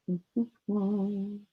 Mhm.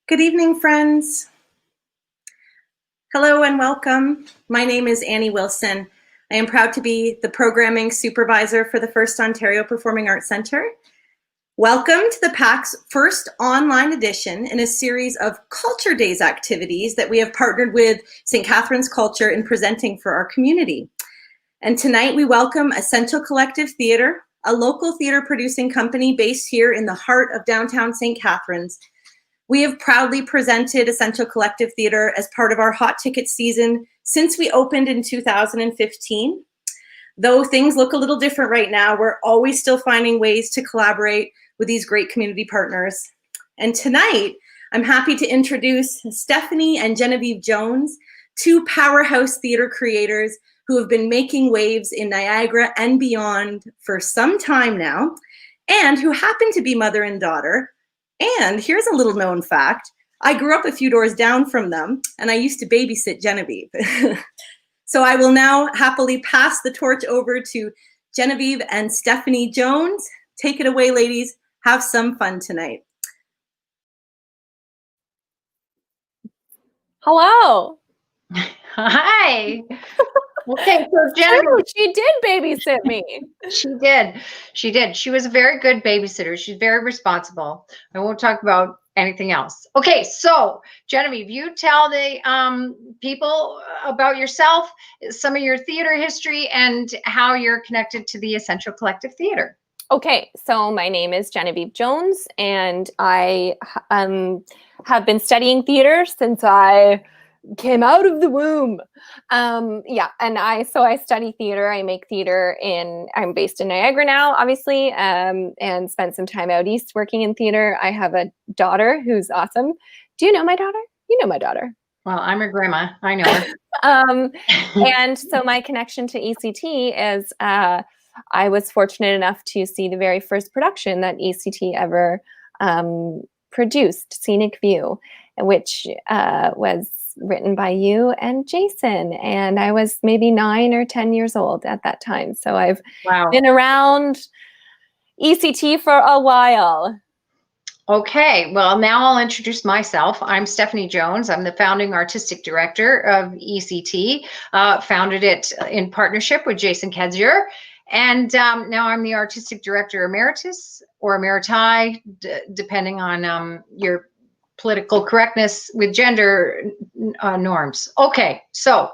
Good evening, friends. Hello and welcome. My name is Annie Wilson. I am proud to be the programming supervisor for the FirstOntario Performing Arts Centre. Welcome to the PAC's first online edition in a series of Culture Days activities that we have partnered with St. Catharines Culture in presenting for our community. And tonight we welcome Essential Collective Theatre, a local theatre producing company based here in the heart of downtown St. Catharines. We have proudly presented Essential Collective Theatre as part of our hot ticket season since we opened in 2015. Though things look a little different right now, we're always still finding ways to collaborate with these great community partners. And tonight, I'm happy to introduce Stephanie and Genevieve Jones, two powerhouse theatre creators who have been making waves in Niagara and beyond for some time now, and who happen to be mother and daughter. And here's a little known fact. I grew up a few doors down from them, and I used to babysit Genevieve. So I will now happily pass the torch over to Genevieve and Stephanie Jones. Take it away, ladies. Have some fun tonight. Hello. Hi. Okay, so Genevieve, she did babysit me. She did. She was a very good babysitter. She's very responsible. I won't talk about anything else. Okay, so Genevieve, you tell the people about yourself, some of your theater history, and how you're connected to the Essential Collective Theatre. Okay, so my name is Genevieve Jones, and I have been studying theater since I came out of the womb. I study theater. I make theater I'm based in Niagara now, obviously, and spent some time out east working in theater. I have a daughter who's awesome. Do you know my daughter? You know my daughter. Well, I'm her grandma. I know her. And so my connection to ECT is I was fortunate enough to see the very first production that ECT ever produced, Scenic View, which was written by you and Jason. And I was maybe 9 or 10 years old at that time. So I've been around ECT for a while. Okay, well, now I'll introduce myself. I'm Stephanie Jones. I'm the founding artistic director of ECT, founded it in partnership with Jason Kedzier. And now I'm the artistic director emeritus or emeriti, depending on your political correctness with gender norms. Okay, so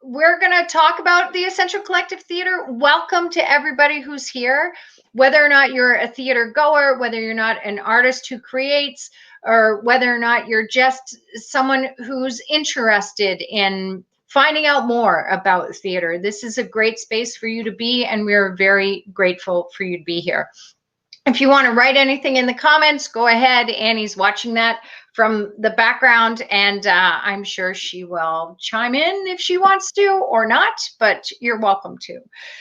we're going to talk about the Essential Collective Theatre. Welcome to everybody who's here, whether or not you're a theater goer, whether you're not an artist who creates, or whether or not you're just someone who's interested in finding out more about theater. This is a great space for you to be, and we're very grateful for you to be here. If you want to write anything in the comments, go ahead. Annie's watching that from the background, and I'm sure she will chime in if she wants to or not, but you're welcome to.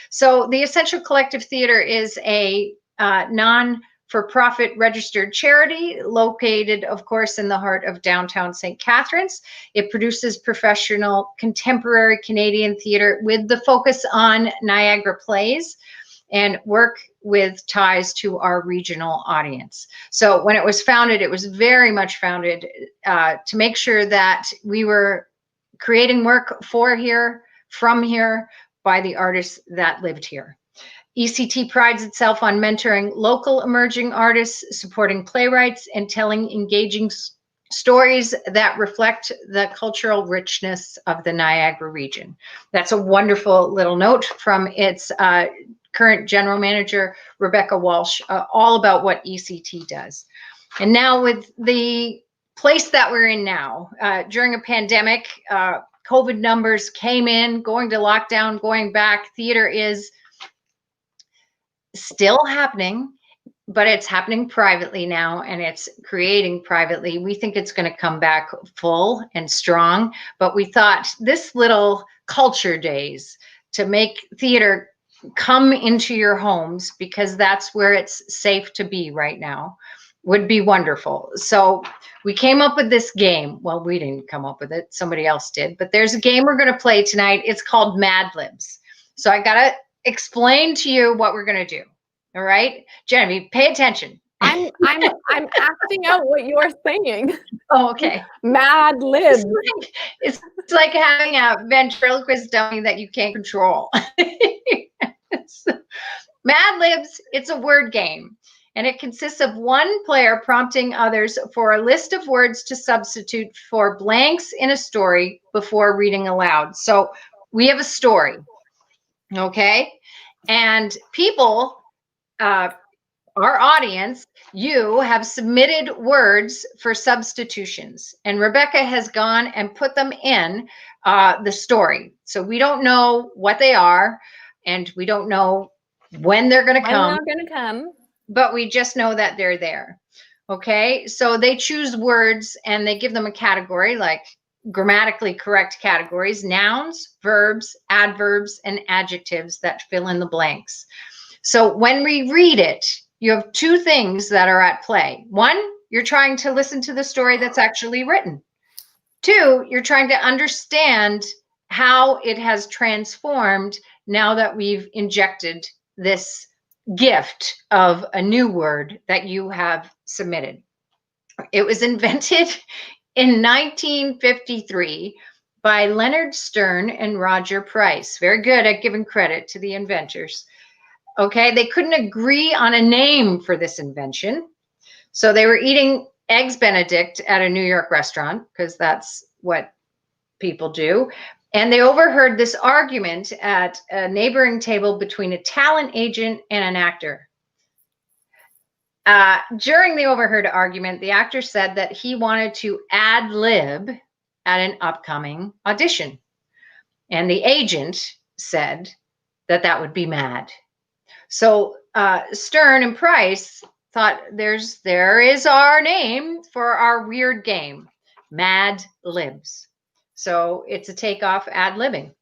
So the Essential Collective Theatre is a non-for-profit registered charity located, of course, in the heart of downtown St. Catharines. It produces professional contemporary Canadian theatre with the focus on Niagara plays and work with ties to our regional audience. So when it was founded, it was very much founded to make sure that we were creating work for here, from here, by the artists that lived here. ECT prides itself on mentoring local emerging artists, supporting playwrights, and telling engaging stories that reflect the cultural richness of the Niagara region. That's a wonderful little note from its current general manager, Rebecca Walsh, all about what ECT does. And now with the place that we're in now, during a pandemic, COVID numbers came in, going to lockdown, going back. Theater is still happening, but it's happening privately now, and it's creating privately. We think it's going to come back full and strong, but we thought this little Culture Days to make theater come into your homes, because that's where it's safe to be right now, would be wonderful. So we came up with this game. Well, we didn't come up with it, somebody else did, but there's a game we're going to play tonight. It's called Mad Libs. So I got to explain to you what we're going to do. All right, Genevieve, pay attention. I'm acting out what you're saying. Oh, okay. Mad Libs. It's like having a ventriloquist dummy that you can't control. Mad Libs, it's a word game, and it consists of one player prompting others for a list of words to substitute for blanks in a story before reading aloud. So we have a story, okay? And people, our audience, you have submitted words for substitutions, and Rebecca has gone and put them in the story. So we don't know what they are, and we don't know when they're going to come, but we just know that they're there. Okay, so they choose words and they give them a category, like grammatically correct categories: nouns, verbs, adverbs, and adjectives that fill in the blanks. So when we read it, you have two things that are at play. One, you're trying to listen to the story that's actually written. Two, you're trying to understand how it has transformed now that we've injected this gift of a new word that you have submitted. It was invented in 1953 by Leonard Stern and Roger Price. Very good at giving credit to the inventors. Okay, they couldn't agree on a name for this invention. So they were eating Eggs Benedict at a New York restaurant, because that's what people do. And they overheard this argument at a neighboring table between a talent agent and an actor. During the overheard argument, the actor said that he wanted to ad lib at an upcoming audition. And the agent said that that would be mad. So Stern and Price thought there is our name for our weird game, Mad Libs. So it's a takeoff ad libbing.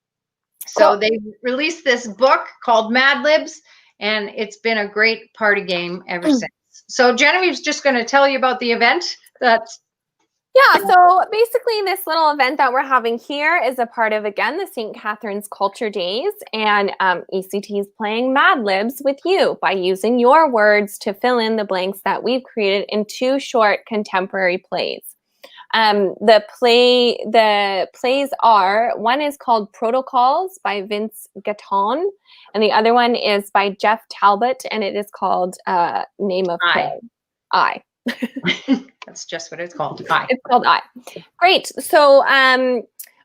So they released this book called Mad Libs, and it's been a great party game ever since. So Genevieve's just going to tell you about the event. Yeah, so basically this little event that we're having here is a part of, again, the St. Catharines Culture Days, and ECT is playing Mad Libs with you by using your words to fill in the blanks that we've created in two short contemporary plays. The plays are, one is called Protocols by Vince Gatton, and the other one is by Jeff Talbot, and it is called Name of Play. I. That's just what it's called. I. It's called I. Great. So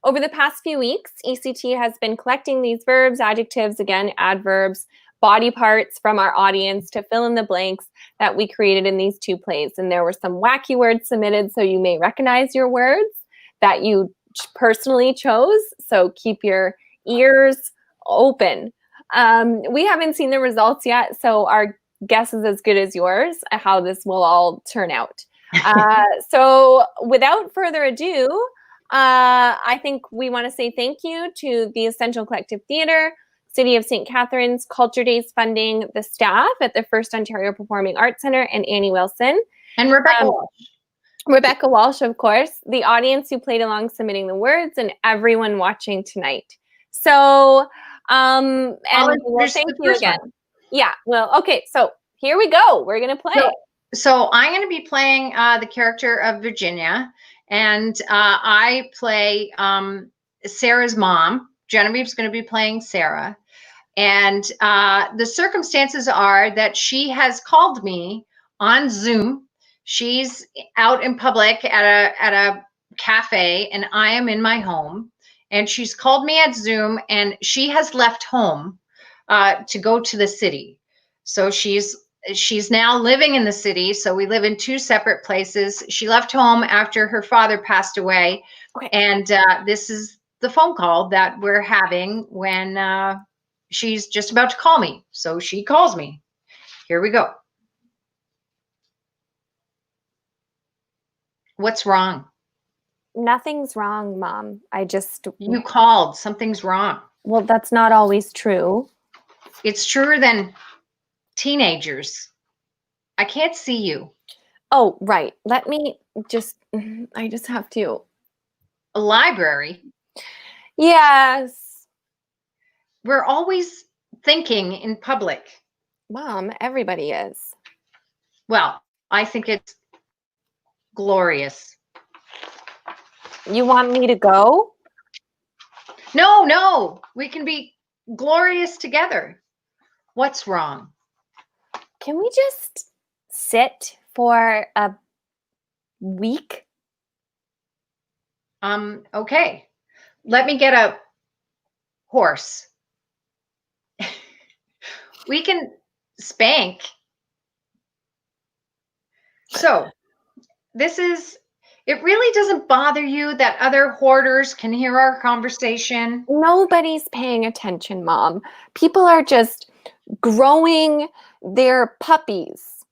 over the past few weeks, ECT has been collecting these verbs, adjectives, again, adverbs, body parts from our audience to fill in the blanks that we created in these two plays. And there were some wacky words submitted, so you may recognize your words that you personally chose. So keep your ears open. We haven't seen the results yet, so our guess is as good as yours how this will all turn out. So without further ado, I think we want to say thank you to the Essential Collective Theatre, City of St. Catharines Culture Days funding, the staff at the FirstOntario Performing Arts Centre, and Annie Wilson. And Rebecca Walsh. Rebecca Walsh, of course, the audience who played along submitting the words, and everyone watching tonight. So, and we'll thank you again. Yeah, well, okay, so here we go. We're going to play. So I'm going to be playing the character of Virginia, and I play Sarah's mom. Genevieve's going to be playing Sarah. And the circumstances are that she has called me on Zoom. She's out in public at a cafe, and I am in my home. And she's called me at Zoom, and she has left home to go to the city. So she's now living in the city. So we live in two separate places. She left home after her father passed away. Okay. And this is the phone call that we're having when she's just about to call me. So she calls me. Here we go. What's wrong? Nothing's wrong, Mom. You called. Something's wrong. Well, that's not always true. It's truer than teenagers. I can't see you. Oh, right. Let me I just have to. A library? Yes. We're always thinking in public. Mom, everybody is. Well, I think it's glorious. You want me to go? No, we can be glorious together. What's wrong? Can we just sit for a week? Okay. Let me get a horse. We can spank. So, it really doesn't bother you that other hoarders can hear our conversation? Nobody's paying attention, Mom. People are just growing their puppies.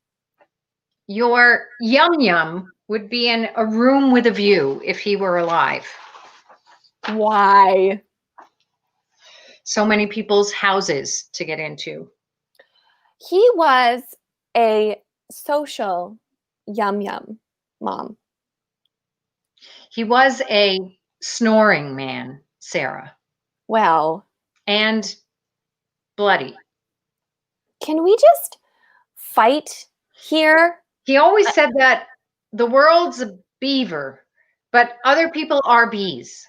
Your Yum Yum would be in a room with a view if he were alive. Why? So many people's houses to get into. He was a social Yum Yum, Mom. He was a snoring man, Sarah, Well, and bloody. can we just fight here? He always said that the world's a beaver, but other people are bees.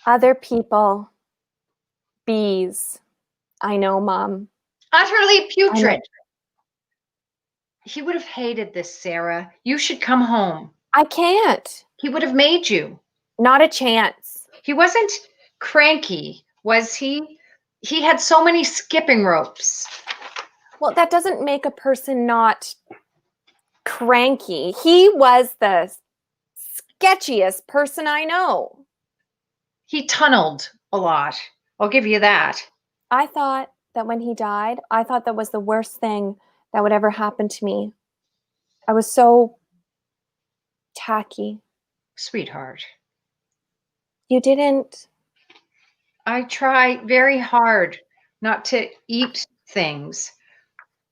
Other people, bees. I know, Mom. Utterly putrid. He would have hated this, Sarah. You should come home. I can't. He would have made you. Not a chance. He wasn't cranky, was he? He had so many skipping ropes. Well, that doesn't make a person not cranky. He was the sketchiest person I know. He tunneled a lot. I'll give you that. I thought that when he died, I thought that was the worst thing that would ever happen to me. I was so tacky. Sweetheart, You didn't. I try very hard not to eat things.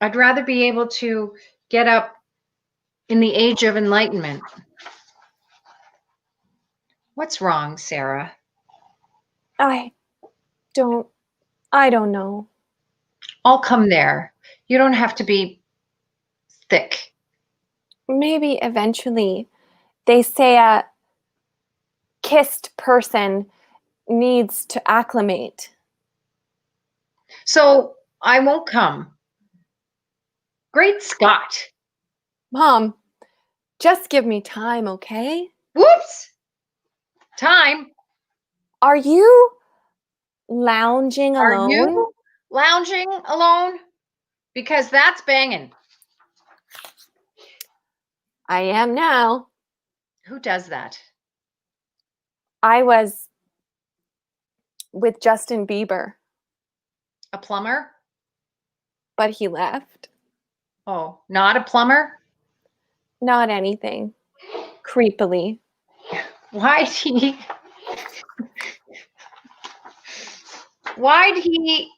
I'd rather be able to get up in the age of enlightenment. What's wrong, Sarah? I don't know. I'll come there. You don't have to be thick. Maybe eventually. They say a kissed person needs to acclimate. So I won't come. Great Scott. Mom, just give me time, okay? Whoops. Time. Are you lounging Are alone? you lounging alone? Because that's banging. I am now. Who does that? I was with Justin Bieber, A plumber? but he left. Oh, not a plumber? Not anything. Creepily. Why'd he why did he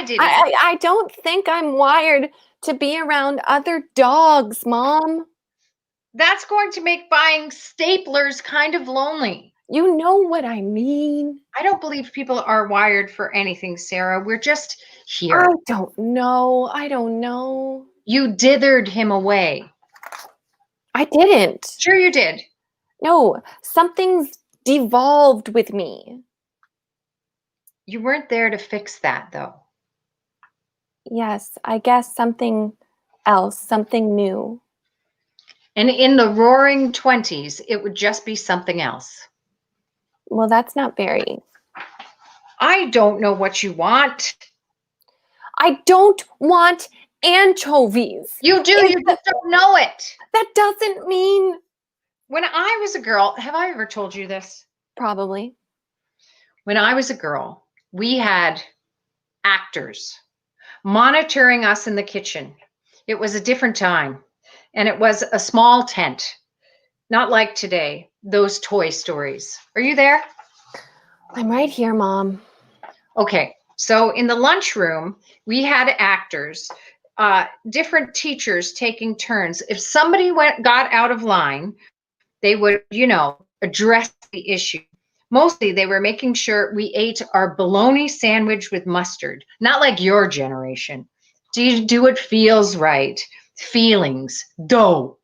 did he? I don't think I'm wired to be around other dogs, Mom. That's going to make buying staplers kind of lonely. You know what I mean. I don't believe people are wired for anything, Sarah. We're just here. I don't know. You dithered him away. I didn't. Sure you did. No, something's devolved with me. You weren't there to fix that, though. Yes, I guess something else, something new. And in the roaring 20s, it would just be something else. Well, that's not very. I don't know what you want. I don't want anchovies. You do, you just don't know it. That doesn't mean. When I was a girl, have I ever told you this? Probably. When I was a girl, we had actors monitoring us in the kitchen. It was a different time, and it was a small tent, not like today, those Toy Stories. Are you there? I'm right here, Mom. Okay, so in the lunchroom, we had actors, different teachers taking turns. If somebody got out of line, they would, address the issue. Mostly they were making sure we ate our bologna sandwich with mustard, not like your generation. Do what feels right. Feelings, dough.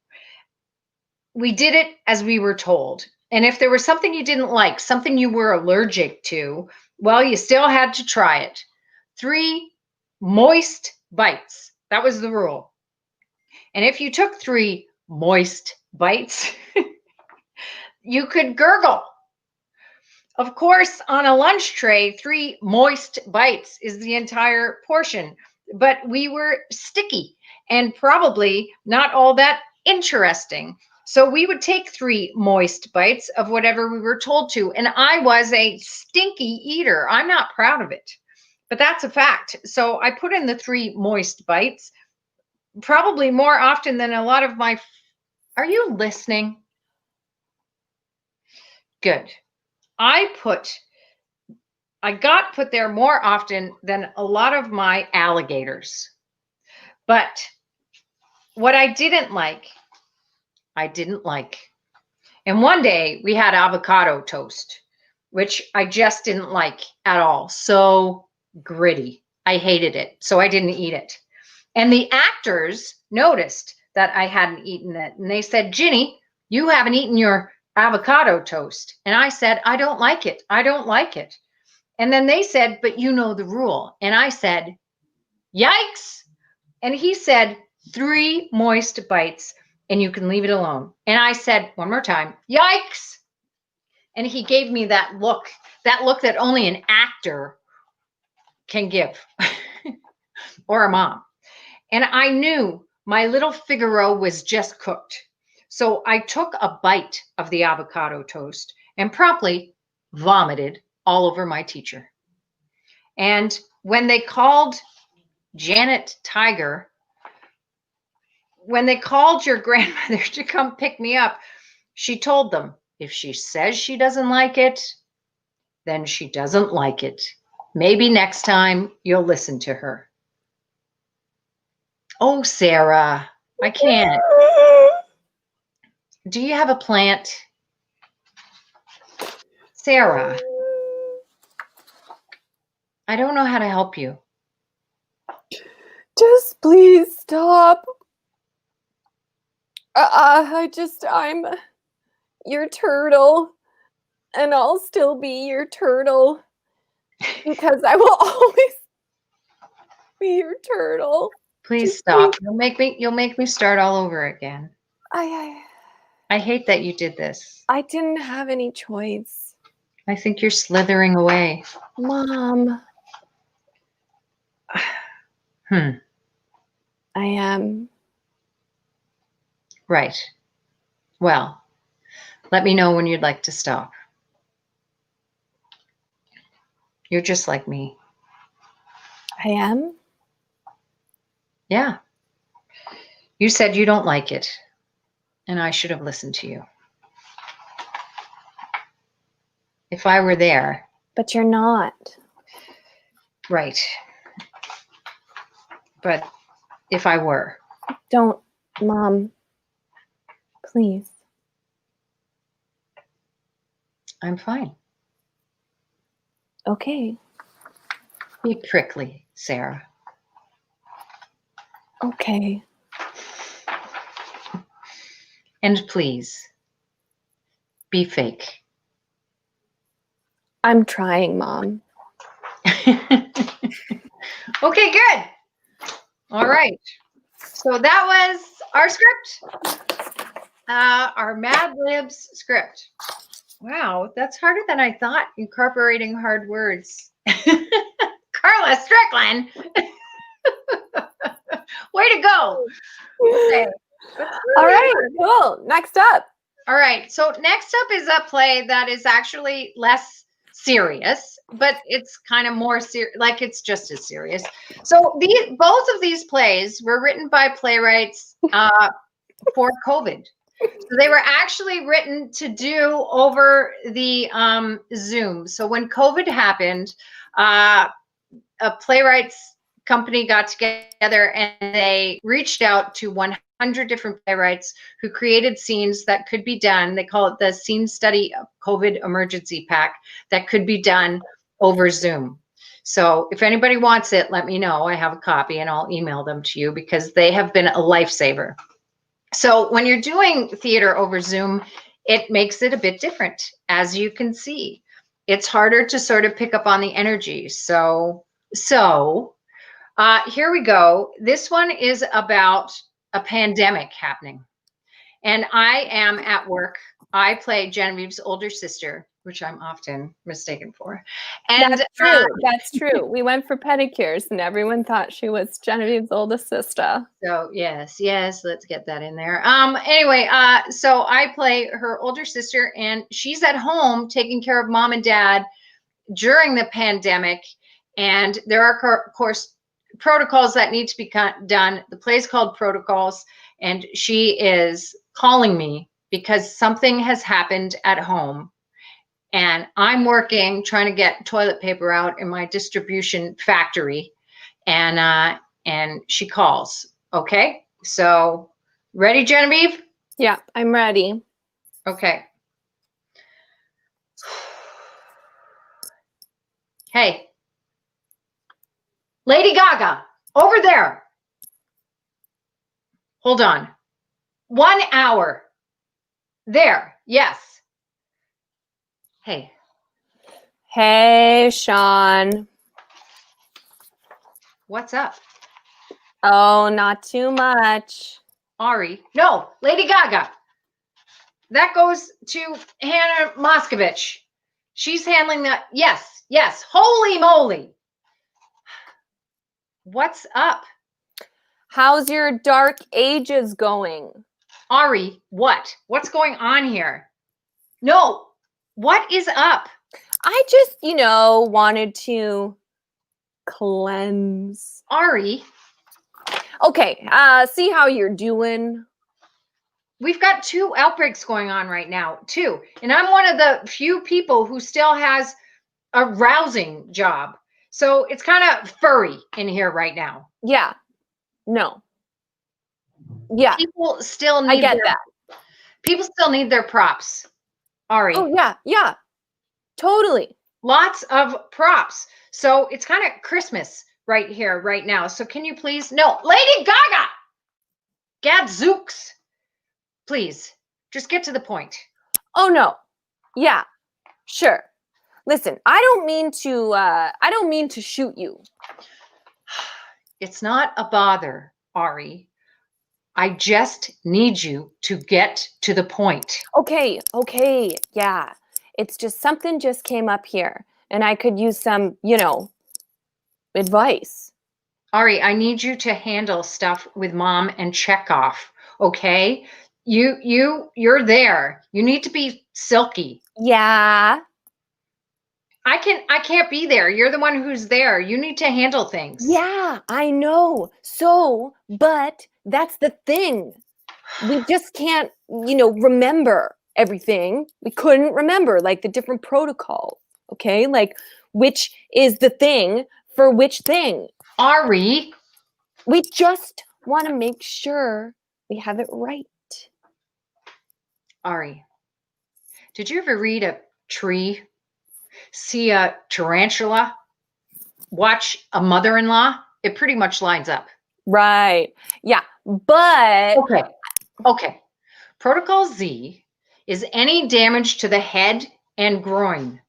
We did it as we were told. And if there was something you didn't like, something you were allergic to, well, you still had to try it. 3 moist bites. That was the rule. And if you took 3 moist bites, you could gurgle. Of course, on a lunch tray, 3 moist bites is the entire portion, but we were sticky and probably not all that interesting. So we would take 3 moist bites of whatever we were told to. And I was a stinky eater. I'm not proud of it, but that's a fact. So I put in the 3 moist bites, probably more often than a lot of my, are you listening? Good. I got put there more often than a lot of my alligators. But what I didn't like. And one day we had avocado toast, which I just didn't like at all. So gritty. I hated it. So I didn't eat it. And the actors noticed that I hadn't eaten it. And they said, Ginny, you haven't eaten your avocado toast. And I said, I don't like it. I don't like it. And then they said, but you know the rule. And I said, yikes. And he said, 3 moist bites and you can leave it alone. And I said, one more time, yikes. And he gave me that look that only an actor can give or a mom. And I knew my little Figaro was just cooked. So I took a bite of the avocado toast and promptly vomited all over my teacher. And when they called Janet Tiger, when they called your grandmother to come pick me up, she told them, if she says she doesn't like it, then she doesn't like it. Maybe next time you'll listen to her. Oh, Sarah, I can't. Do you have a plant? Sarah, I don't know how to help you. Just please stop. I'm your turtle, and I'll still be your turtle because I will always be your turtle. Please Just stop. please. You'll make me start all over again. I hate that you did this. I didn't have any choice. I think you're slithering away. Mom. I am. Right. Well, let me know when you'd like to stop. You're just like me. I am? Yeah. You said you don't like it, and I should have listened to you. If I were there. But you're not. Right. But if I were. Don't, Mom. Please. I'm fine. Okay. Be prickly, Sarah. Okay. And please, be fake. I'm trying, Mom. Okay, good. All right. So that was our script, our Mad Libs script. Wow, that's harder than I thought, incorporating hard words. Carla Strickland. Way to go. Okay. All right, cool. Next up. All right. So next up is a play that is actually less serious, but it's kind of more serious, like it's just as serious. So both of these plays were written by playwrights for COVID. So they were actually written to do over the Zoom. So when COVID happened, a playwrights company got together and they reached out to 100 100 different playwrights who created scenes that could be done. They call it the Scene Study COVID Emergency Pack that could be done over Zoom. So if anybody wants it, let me know. I have a copy and I'll email them to you because they have been a lifesaver. So when you're doing theater over Zoom, it makes it a bit different, as you can see. It's harder to sort of pick up on the energy. So here we go. This one is about a pandemic happening. And I am at work. I play Genevieve's older sister, which I'm often mistaken for. And that's true. That's true. We went for pedicures and everyone thought she was Genevieve's oldest sister. So yes, let's get that in there. Anyway, so I play her older sister and she's at home taking care of mom and dad during the pandemic. And there are, of course, protocols that need to be done. The play's called Protocols, and she is calling me because something has happened at home. And I'm working, trying to get toilet paper out in my distribution factory. And she calls. Okay, so ready, Genevieve? Yeah, I'm ready. Okay. Hey, Lady Gaga, over there. Hold on. 1 hour. There, yes. Hey. Hey, Sean. What's up? Oh, not too much. Ari. No, Lady Gaga. That goes to Hannah Moscovich. She's handling that. Yes. Holy moly. What's up? How's your Dark Ages going? Ari, what? What's going on here? No, what is up? I just, wanted to cleanse. Ari. Okay, see how you're doing. We've got 2 outbreaks going on right now, 2. And I'm one of the few people who still has a rousing job. So it's kind of furry in here right now. Yeah. No. Yeah. People still need I get that. People still need their props. Ari. Oh, yeah. Totally. Lots of props. So it's kind of Christmas right here, right now. So can you please? No, Lady Gaga! Gadzooks. Please, just get to the point. Oh, no. Yeah, sure. Listen, I don't mean to shoot you. It's not a bother, Ari. I just need you to get to the point. Okay. Yeah. It's just something just came up here and I could use some, advice. Ari, I need you to handle stuff with mom and check off. Okay? You're there. You need to be silky. Yeah. I can't be there. You're the one who's there. You need to handle things. Yeah, I know. So, but that's the thing. We just can't, remember everything. We couldn't remember like the different protocols. Okay? Like which is the thing for which thing. Ari. We just want to make sure we have it right. Ari, did you ever read a tree, see a tarantula, watch a mother-in-law? It pretty much lines up. Right. Yeah. But Okay. Protocol Z is any damage to the head and groin,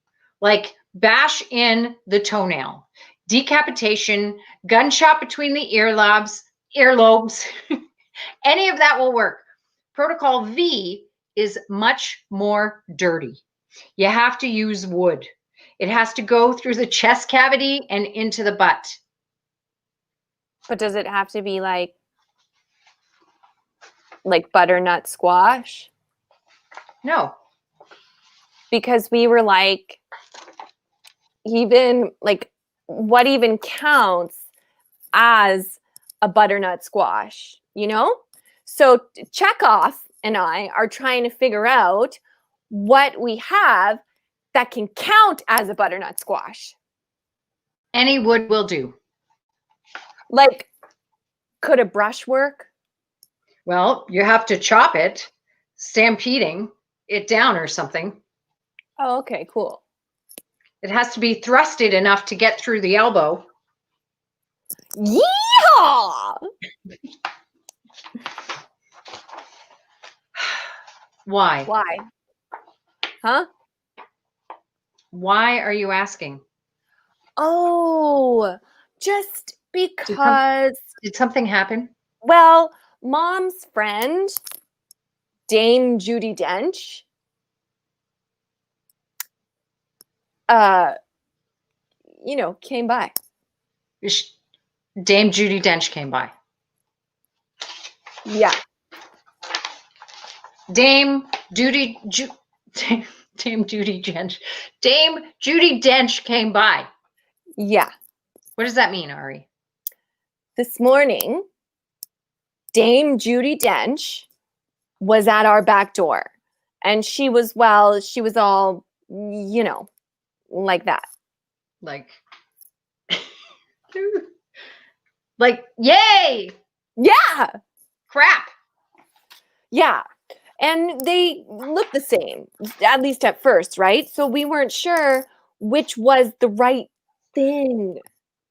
like bash in the toenail, decapitation, gunshot between the earlobes, any of that will work. Protocol V is much more dirty. You have to use wood. It has to go through the chest cavity and into the butt. But does it have to be like butternut squash? No. Because we were like, even like what even counts as a butternut squash, So Chekhov and I are trying to figure out what we have that can count as a butternut squash. Any wood will do. Like, could a brush work? Well, you have to chop it, stampeding it down or something. Oh, okay, cool. It has to be thrusted enough to get through the elbow. Yeehaw! Why? Why? Huh? Why are you asking? Oh, just because, Did something happen? well, Mom's friend, Dame Judi Dench, came by. Dame Judi Dench came by. Yeah. Dame Judi Dench. Dame Judi Dench came by. Yeah. What does that mean, Ari? This morning, Dame Judi Dench was at our back door. And she was all, like that. Like, yay! Yeah. Crap. Yeah. And they looked the same, at least at first, right? So we weren't sure which was the right thing,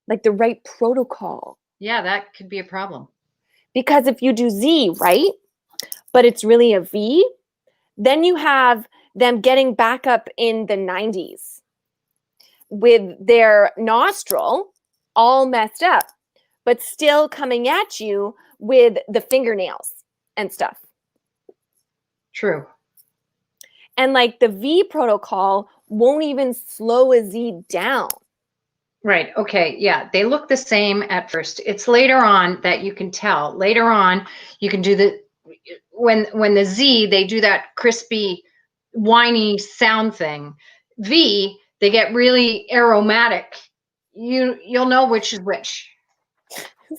like the right protocol. Yeah, that could be a problem. Because if you do Z, right, but it's really a V, then you have them getting back up in the 90s with their nostril all messed up, but still coming at you with the fingernails and stuff. True. And like the V protocol won't even slow a Z down. Right. Okay. Yeah. They look the same at first. It's later on that you can tell. Later on, you can do when the Z, they do that crispy, whiny sound thing. V, they get really aromatic. You'll know which is which.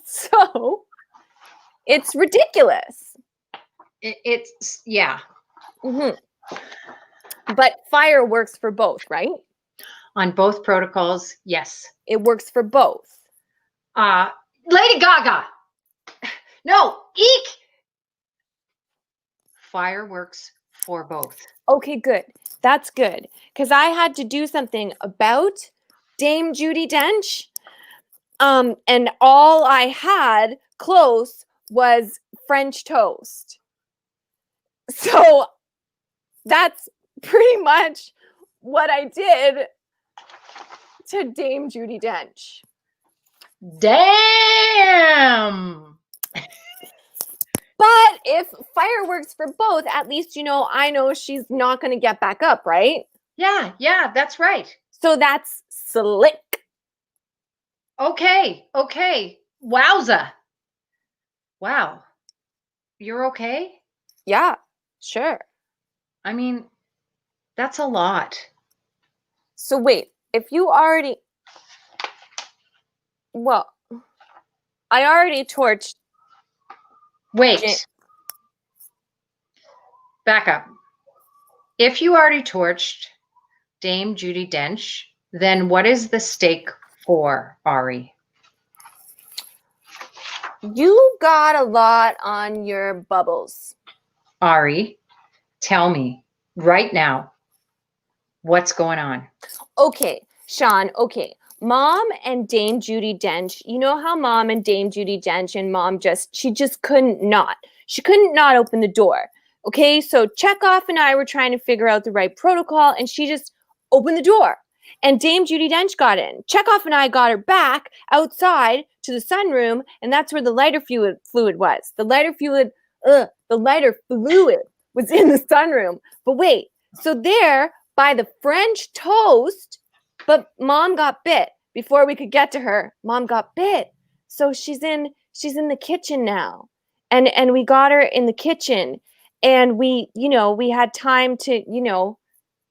So it's ridiculous. It's yeah. Mm-hmm. But fire works for both, right? On both protocols, yes. It works for both. Lady Gaga. No, eek. Fire works for both. Okay, good. That's good. Because I had to do something about Dame Judi Dench. And all I had close was French toast. So that's pretty much what I did to Dame Judi Dench. Damn. But if fire works for both, at least, I know she's not going to get back up, right? Yeah, that's right. So that's slick. Okay. Wowza. Wow. You're okay? Yeah, sure. I mean, that's a lot. So wait, if you already... Well, I already torched... Wait. Back up. If you already torched Dame Judi Dench, then what is the stake for, Ari? You got a lot on your bubbles. Ari, tell me right now what's going on. Okay, Sean, okay. Mom and Dame Judi Dench, you know how Mom and Dame Judi Dench and Mom she just couldn't not. She couldn't not open the door. Okay, so Chekhov and I were trying to figure out the right protocol and she just opened the door. And Dame Judi Dench got in. Chekhov and I got her back outside to the sunroom, and that's where the lighter fluid was. The lighter fluid was in the sunroom. But wait, so there by the French toast, but Mom got bit before we could get to her. Mom got bit. So she's in the kitchen now. And we got her in the kitchen, and we had time to,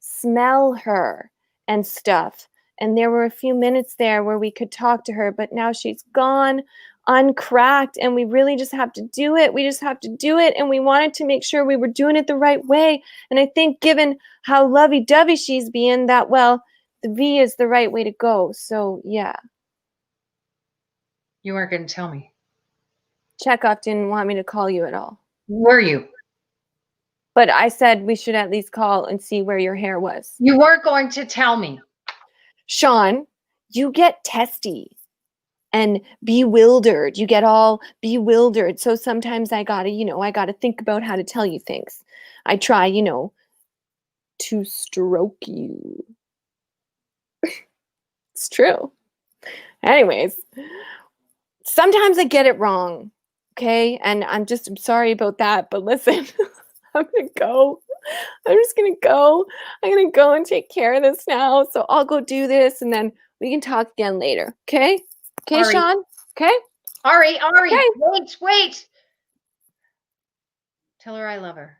smell her and stuff. And there were a few minutes there where we could talk to her, but now she's gone uncracked, and we really just have to do it. We just have to do it. And we wanted to make sure we were doing it the right way. And I think given how lovey-dovey she's being, that, well, the V is the right way to go. So yeah. You weren't going to tell me. Chekhov didn't want me to call you at all. Were you? But I said we should at least call and see where your hair was. You weren't going to tell me. Sean, you get testy and bewildered. You get all bewildered. So sometimes I gotta think about how to tell you things. I try, to stroke you. It's true. Anyways, sometimes I get it wrong. Okay. And I'm sorry about that. But listen, I'm gonna go. I'm just gonna go. I'm gonna go and take care of this now. So I'll go do this and then we can talk again later. Okay? Okay, Ari. Sean? Okay? Ari, Okay. wait. Tell her I love her.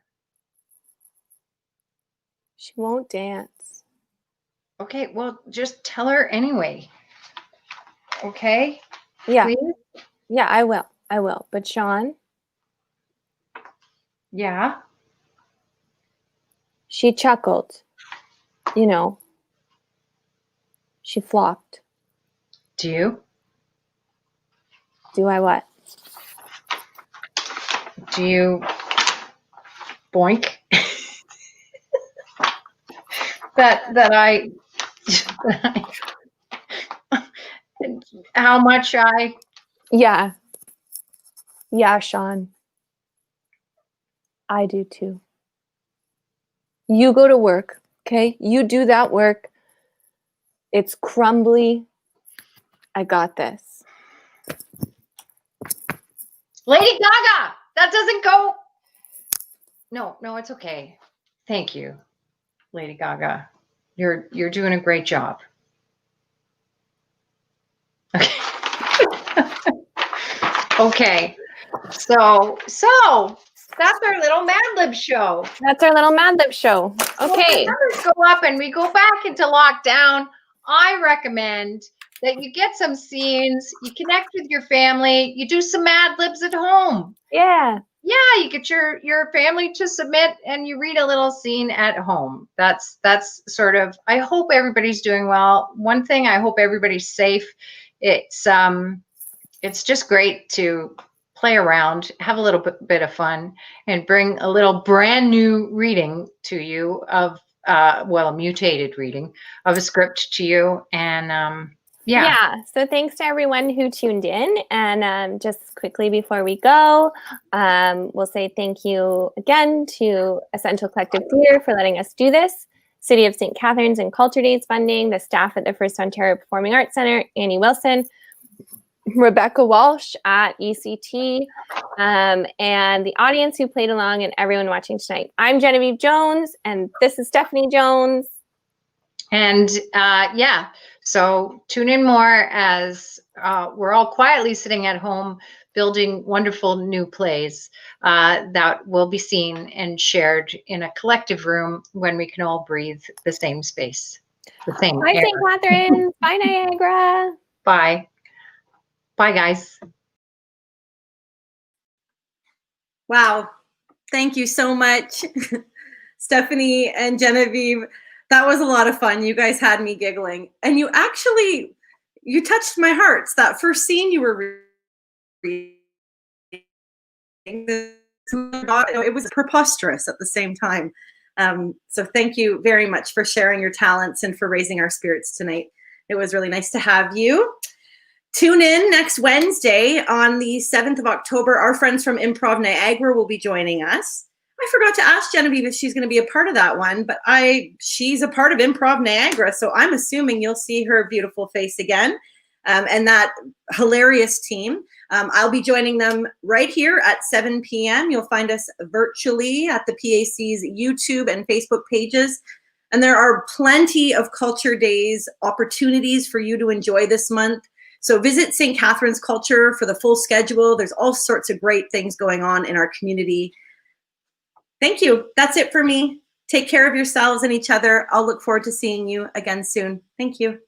She won't dance. Okay, well, just tell her anyway. Okay? Yeah. Please? Yeah, I will. I will. But Sean, Yeah. she chuckled. She flopped. Do you? Do I what? Do you boink? that I how much I Yeah. Yeah, Sean. I do too. You go to work, okay? You do that work. It's crumbly. I got this. Lady Gaga! That doesn't go. No, it's okay. Thank you, Lady Gaga. You're doing a great job. Okay. Okay. So that's our little Mad Lib show. That's our little Mad Lib show. Okay. When the numbers go up and we go back into lockdown, I recommend that you get some scenes, you connect with your family, you do some Mad Libs at home. Yeah. Yeah, you get your family to submit and you read a little scene at home. That's sort of, I hope everybody's doing well. One thing, I hope everybody's safe. It's just great to play around, have a little bit of fun, and bring a little brand new reading to you of, a mutated reading of a script to you. And yeah. So thanks to everyone who tuned in. And just quickly before we go, we'll say thank you again to Essential Collective Theatre for letting us do this, City of St. Catharines and Culture Days funding, the staff at the FirstOntario Performing Arts Centre, Annie Wilson, Rebecca Walsh at ECT, and the audience who played along and everyone watching tonight. I'm Genevieve Jones, and this is Stephanie Jones. And so tune in more as we're all quietly sitting at home building wonderful new plays that will be seen and shared in a collective room when we can all breathe the same space, the same Bye, air. St. Catharines. Bye, Niagara. Bye. Bye, guys. Wow. Thank you so much, Stephanie and Genevieve. That was a lot of fun. You guys had me giggling. And you touched my heart. That first scene you were reading, it was preposterous at the same time. So thank you very much for sharing your talents and for raising our spirits tonight. It was really nice to have you. Tune in next Wednesday on the 7th of October. Our friends from Improv Niagara will be joining us. I forgot to ask Genevieve if she's going to be a part of that one, but she's a part of Improv Niagara, so I'm assuming you'll see her beautiful face again, and that hilarious team. I'll be joining them right here at 7 p.m. You'll find us virtually at the PAC's YouTube and Facebook pages. And there are plenty of Culture Days opportunities for you to enjoy this month. So visit St. Catharines Culture for the full schedule. There's all sorts of great things going on in our community. Thank you. That's it for me. Take care of yourselves and each other. I'll look forward to seeing you again soon. Thank you.